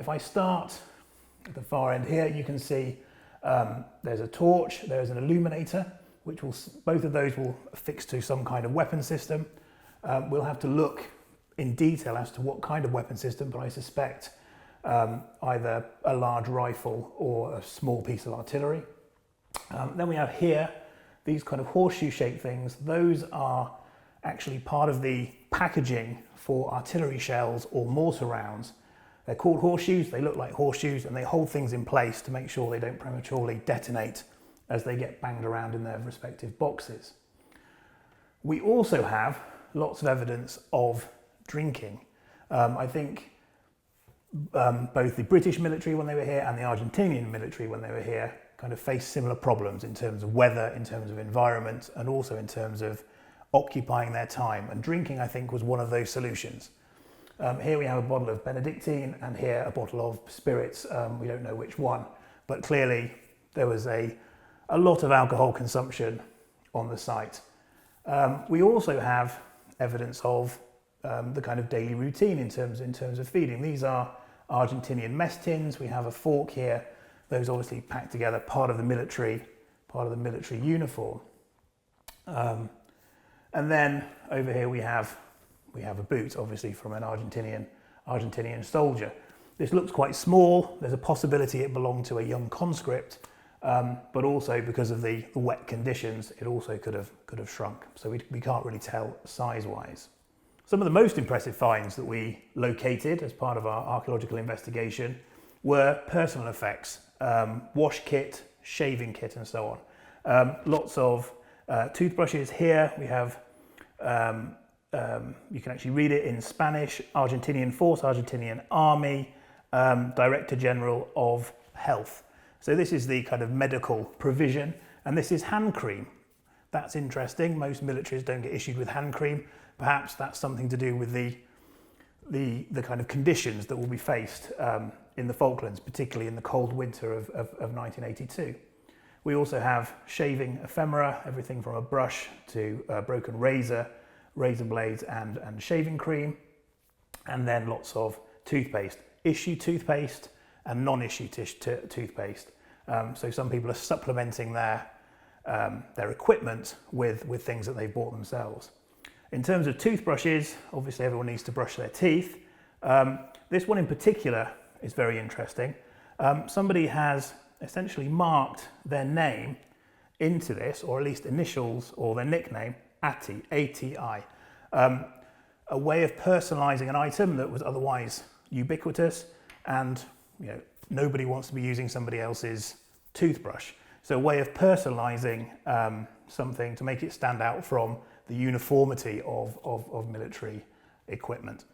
If I start at the far end here, you can see there's a torch, there's an illuminator, which will, both of those will affix to some kind of weapon system. We'll have to look in detail as to what kind of weapon system, but I suspect either a large rifle or a small piece of artillery. Then we have here these kind of horseshoe-shaped things. Those are actually part of the packaging for artillery shells or mortar rounds. They're called horseshoes, they look like horseshoes, and they hold things in place to make sure they don't prematurely detonate as they get banged around in their respective boxes. We also have lots of evidence of drinking. I think both the British military when they were here and the Argentinian military when they were here kind of faced similar problems in terms of weather, in terms of environment, and also in terms of occupying their time. And drinking, I think, was one of those solutions. Here we have a bottle of Benedictine and here a bottle of spirits. We don't know which one, but clearly there was a lot of alcohol consumption on the site. We also have evidence of the kind of daily routine in terms of feeding. These are Argentinian mess tins. We have a fork here. Those obviously packed together, part of the military uniform. And then over here we have a boot, obviously from an Argentinian soldier. This looks quite small. There's a possibility it belonged to a young conscript, but also because of the wet conditions, it also could have shrunk. So we can't really tell size-wise. Some of the most impressive finds that we located as part of our archaeological investigation were personal effects, wash kit, shaving kit, and so on. Lots of toothbrushes here. We have, you can actually read it in Spanish, Argentinian Force, Argentinian Army, Director General of Health. So this is the kind of medical provision, and this is hand cream. That's interesting. Most militaries don't get issued with hand cream. Perhaps that's something to do with the kind of conditions that will be faced in the Falklands, particularly in the cold winter of 1982. We also have shaving ephemera, everything from a brush to a broken razor, razor blades and shaving cream, and then lots of toothpaste, issue toothpaste and non-issue toothpaste. So some people are supplementing their equipment with things that they've bought themselves. In terms of toothbrushes, obviously everyone needs to brush their teeth. This one in particular is very interesting. Somebody has essentially marked their name into this, or at least initials or their nickname, ATI, A-T-I. A way of personalising an item that was otherwise ubiquitous, and nobody wants to be using somebody else's toothbrush. So a way of personalising something to make it stand out from the uniformity of military equipment.